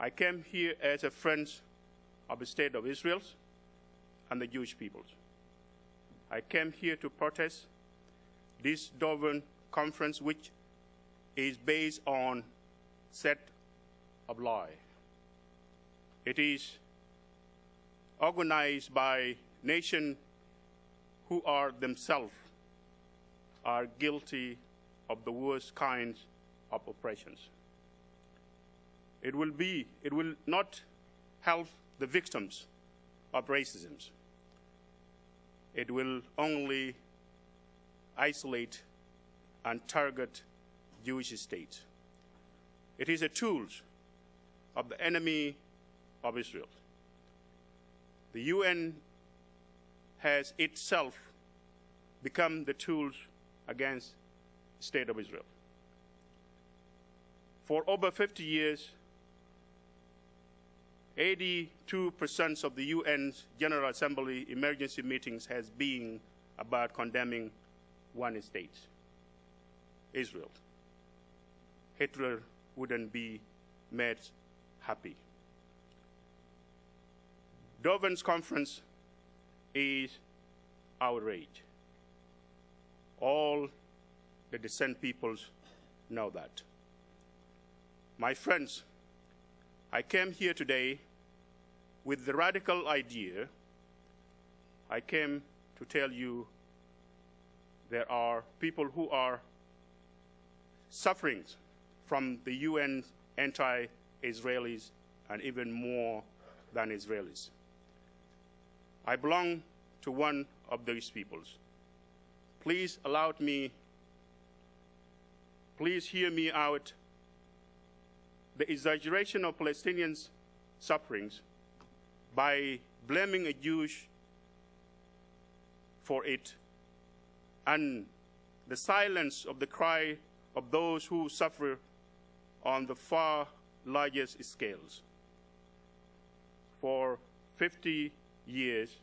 I came here as a friend of the State of Israel and the Jewish peoples. I came here to protest this Durban conference, which is based on set of lie. It is organized by nations who are themselves guilty of the worst kinds of oppressions. It will not help the victims of racism. It will only isolate and target Jewish state. It is a tool of the enemy of Israel. The UN has itself become the tools against the State of Israel. For over 50 years, 82% of the UN's General Assembly emergency meetings has been about condemning one state, Israel. Hitler wouldn't be made happy. Durban's conference is outrage. All the descent peoples know that. My friends, I came here today with the radical idea. I came to tell you there are people who are suffering from the UN anti-Israelis and even more than Israelis. I belong to one of these peoples. Please hear me out. The exaggeration of Palestinians' sufferings by blaming a Jewish for it, and the silence of the cry of those who suffer on the far largest scales. For 50 years,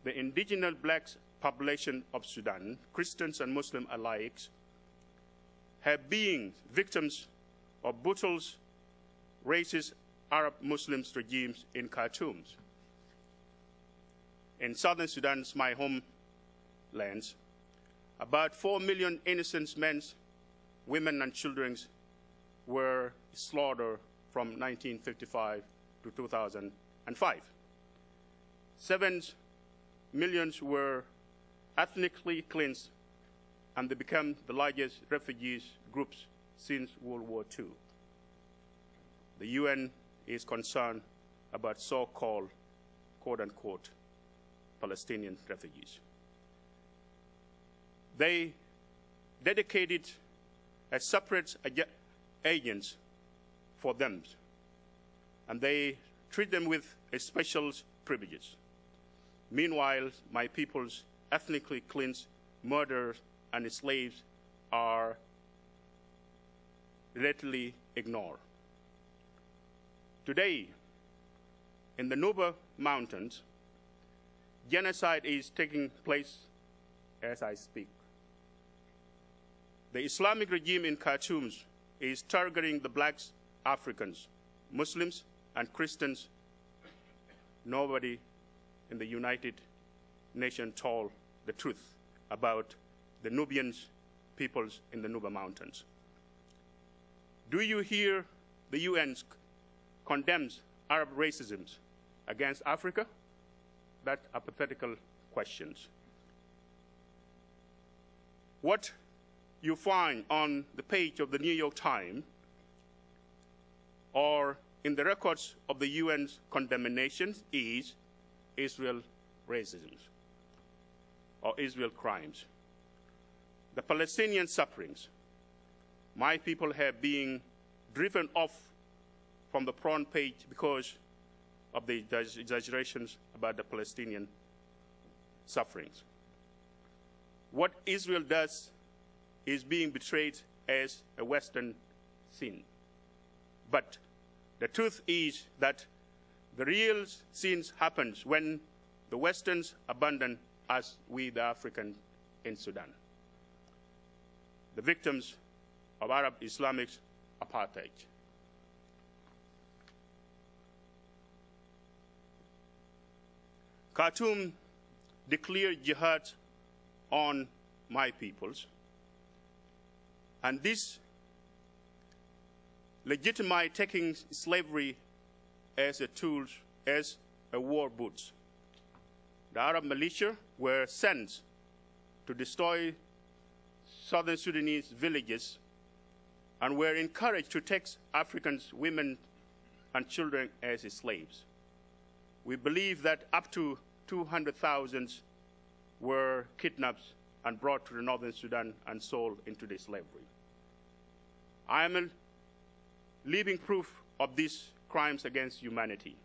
the indigenous black population of Sudan, Christians and Muslims alike, have been victims of brutal, racist Arab Muslim regimes in Khartoum. In southern Sudan, my homeland, about 4 million innocent men, women, and children were slaughtered from 1955 to 2005. 7 million were ethnically cleansed, and they became the largest refugees groups since World War II. The UN is concerned about so-called, quote-unquote, Palestinian refugees. They dedicated a separate agents for them, and they treat them with a special privileges. Meanwhile, my people's ethnically cleansed, murdered, and slaves are readily ignored. Today, in the Nuba Mountains, genocide is taking place as I speak. The Islamic regime in Khartoum is targeting the blacks, Africans, Muslims, and Christians. Nobody in the United Nations told the truth about the Nubian peoples in the Nuba Mountains. Do you hear the UN condemns Arab racism against Africa? That's a pathetical question. What you find on the page of the New York Times or in the records of the UN's condemnation is Israel racism or Israel crimes. The Palestinian sufferings. My people have been driven off from the front page because of the exaggerations about the Palestinian sufferings. What Israel does is being betrayed as a Western sin. But the truth is that the real sin happens when the Westerns abandon us, we the Africans in Sudan, the victims of Arab Islamic apartheid. Khartoum declared jihad on my peoples, and this legitimized taking slavery as a tool, as a war boots. The Arab militia were sent to destroy southern Sudanese villages and were encouraged to take Africans, women, and children as slaves. We believe that up to 200,000 were kidnapped and brought to the northern Sudan and sold into the slavery. I am a living proof of these crimes against humanity.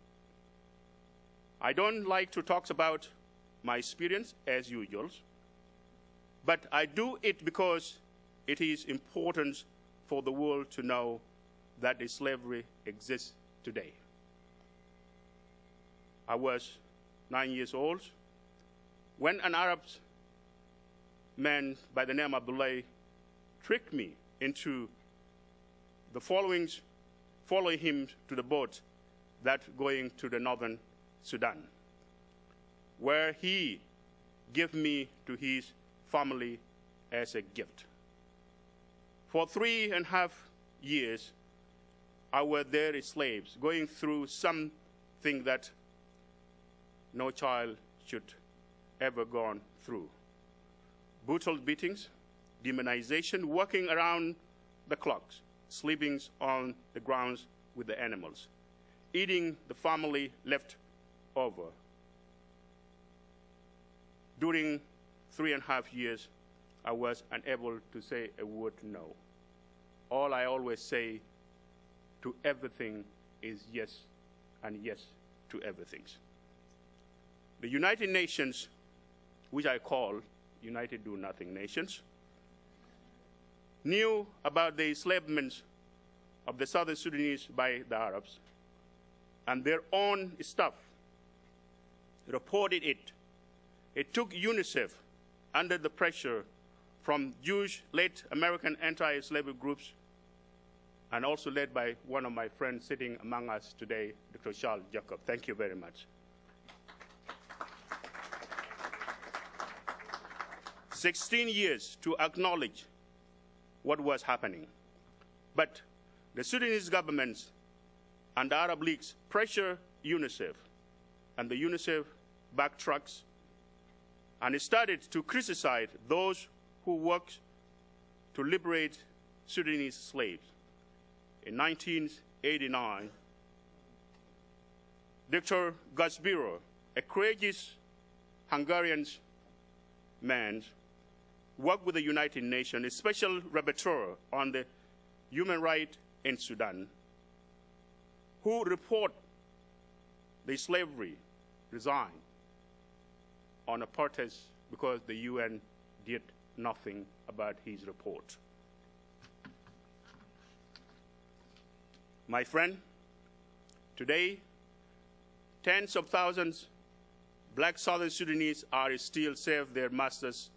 I don't like to talk about my experience as usual, but I do it because it is important for the world to know that the slavery exists today. I was 9 years old when an Arab man by the name of Abdullah tricked me into following him to the boat that going to the northern Sudan, where he gave me to his family as a gift. For 3.5 years, I was their slaves, going through something that no child should ever gone through. Brutal beatings, demonization, working around the clocks, sleeping on the grounds with the animals, eating the family left over. During 3.5 years, I was unable to say a word no. All I always say to everything is yes, and yes to everything. The United Nations, which I call United Do Nothing Nations, knew about the enslavement of the southern Sudanese by the Arabs, and their own staff reported it. It took UNICEF, under the pressure from Jewish late American anti-slavery groups, and also led by one of my friends sitting among us today, Dr. Charles Jacob. Thank you very much. 16 years to acknowledge what was happening. But the Sudanese government and the Arab Leagues pressure UNICEF, and the UNICEF backtracks and started to criticize those who worked to liberate Sudanese slaves. In 1989, Dr. Gasbiro, a courageous Hungarian man, worked with the United Nations, a special rapporteur on the human rights in Sudan, who report the slavery, resigned on a protest because the UN did nothing about his report. My friend, today, tens of thousands black Southern Sudanese are still serve their masters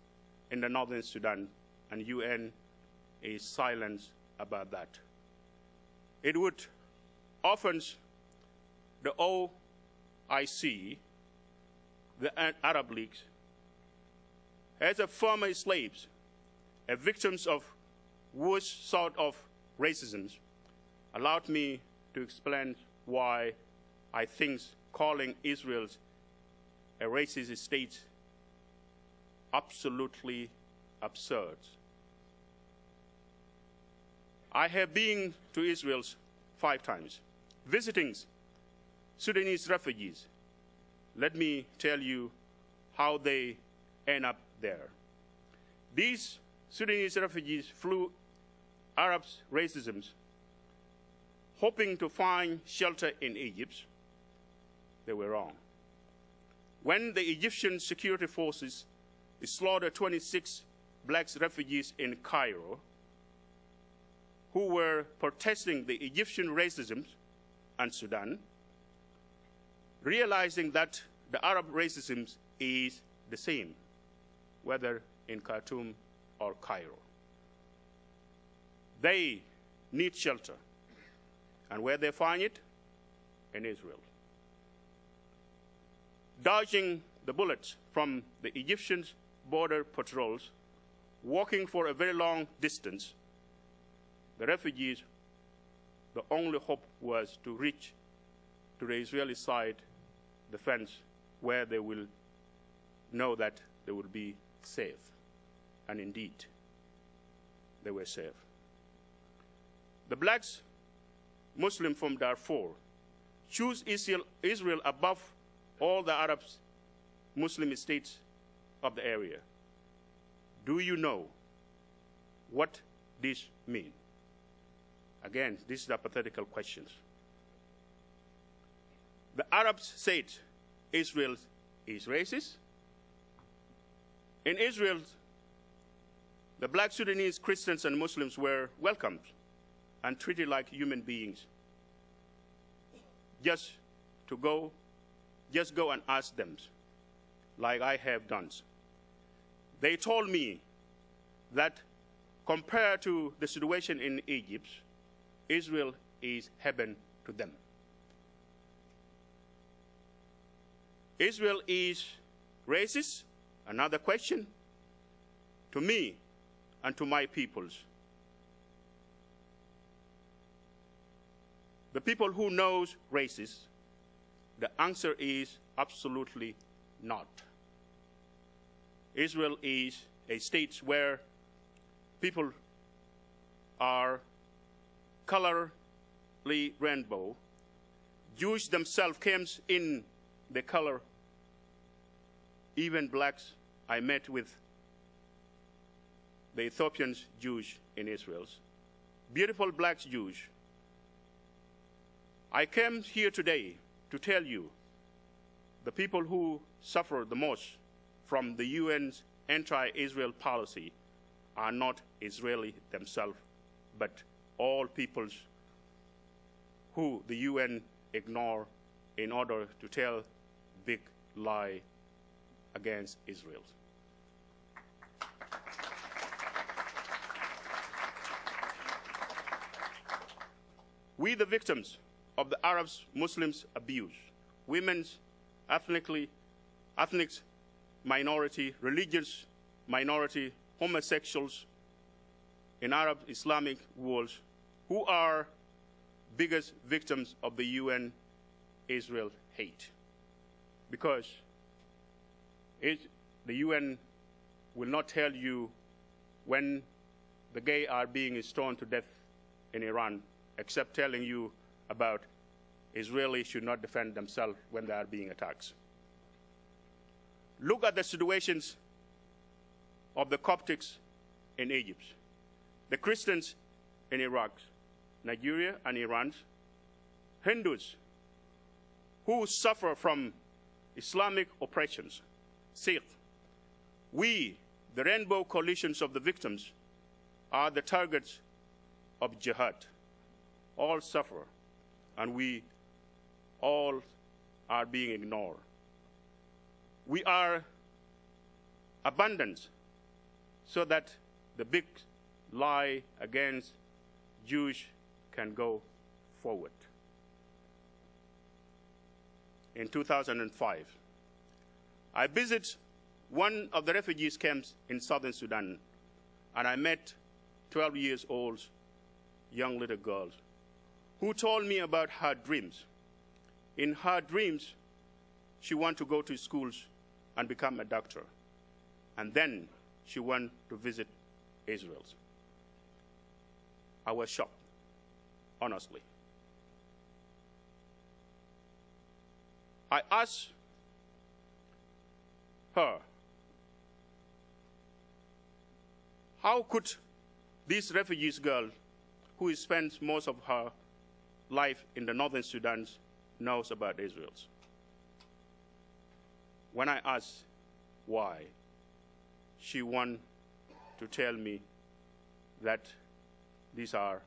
in the northern Sudan, and UN is silent about that. It would often, the OIC, the Arab Leagues, as a former slaves, as victims of worst sort of racism, allowed me to explain why I think calling Israel a racist state absolutely absurd. I have been to Israel 5 times, visiting Sudanese refugees. Let me tell you how they end up there. These Sudanese refugees flew Arabs' racism, hoping to find shelter in Egypt. They were wrong. When the Egyptian security forces slaughtered 26 black refugees in Cairo, who were protesting the Egyptian racism and Sudan, realizing that the Arab racism is the same, whether in Khartoum or Cairo. They need shelter. And where they find it? In Israel. dodging the bullets from the Egyptian border patrols, walking for a very long distance. The refugees, the only hope was to reach to the Israeli side, the fence, where they will know that they will be safe. And indeed, they were safe. The blacks, Muslim from Darfur, choose Israel above all the Arab Muslim states of the area. Do you know what this means? Again, these are hypothetical questions. The Arabs said Israel is racist. In Israel, the black Sudanese Christians and Muslims were welcomed and treated like human beings. Just go and ask them, like I have done. They told me that compared to the situation in Egypt, Israel is heaven to them. Israel is racist? Another question to me and to my peoples. The people who knows racist, the answer is absolutely not. Israel is a state where people are colorly rainbow. Jews themselves came in the color. Even blacks, I met with the Ethiopian Jews in Israel. Beautiful black Jews. I came here today to tell you the people who suffer the most from the UN's anti-Israel policy are not Israeli themselves, but all peoples who the UN ignore in order to tell big lie against Israel. We, the victims of the Arabs Muslims abuse, women's ethnic minority, religious minority, homosexuals in Arab Islamic worlds, who are biggest victims of the UN Israel hate. Because the UN will not tell you when the gay are being stoned to death in Iran, except telling you about Israelis should not defend themselves when they are being attacked. Look at the situations of the Coptics in Egypt, the Christians in Iraq, Nigeria and Iran, Hindus who suffer from Islamic oppressions, Sikh. We, the rainbow coalitions of the victims, are the targets of jihad. All suffer, and we all are being ignored. We are abandoned so that the big lie against Jews can go forward. In 2005, I visited one of the refugees camps in southern Sudan, and I met 12-year-old young little girl who told me about her dreams. In her dreams, she wanted to go to schools and become a doctor, and then she went to visit Israel. I was shocked, honestly. I asked her, how could this refugee girl, who spends most of her life in the northern Sudan, knows about Israel? When I asked why, she wanted to tell me that these are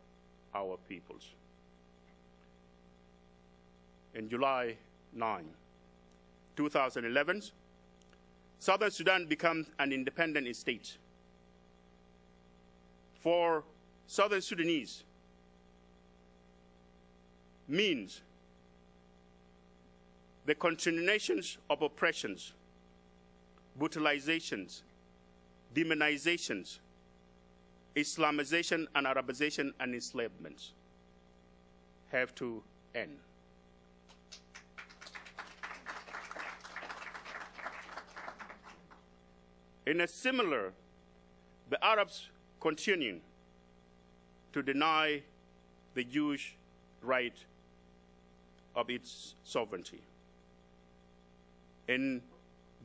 our peoples. In July 9, 2011, Southern Sudan becomes an independent state. For Southern Sudanese, the continuations of oppressions, brutalizations, demonizations, Islamization and Arabization and enslavements have to end. In a similar, the Arabs continue to deny the Jewish right of its sovereignty in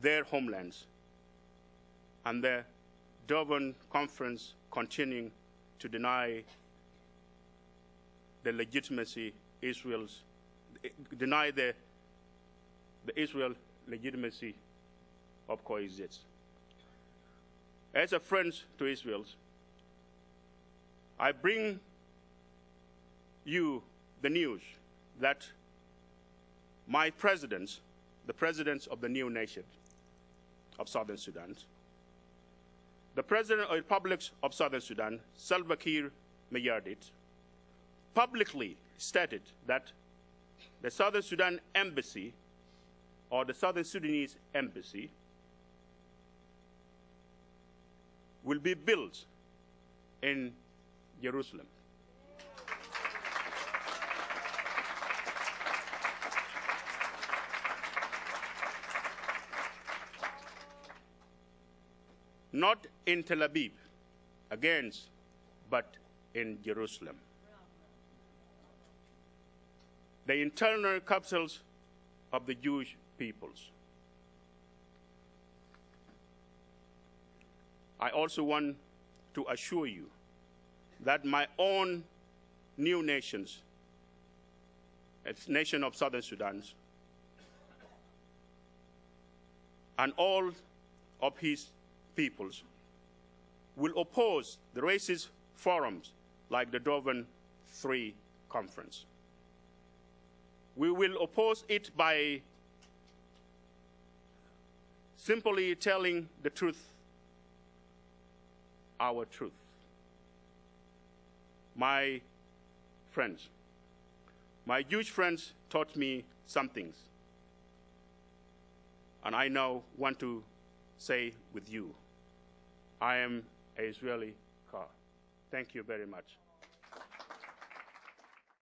their homelands, and the Durban Conference continuing to deny the legitimacy deny the Israel legitimacy of coexist. As a friend to Israel, I bring you the news that my presidents, the presidents of the new nation of Southern Sudan, the President of the Republic of Southern Sudan, Salva Kiir Mayardit, publicly stated that the Southern Sudan embassy, or the Southern Sudanese embassy, will be built in Jerusalem. Not in Tel Aviv, against, but in Jerusalem. The internal capitals of the Jewish peoples. I also want to assure you that my own new nations, a nation of Southern Sudan, and all of his peoples will oppose the racist forums like the Durban III Conference. We will oppose it by simply telling the truth, our truth. My friends, my Jewish friends taught me some things, and I now want to say with you, I am an Israeli car. Thank you very much.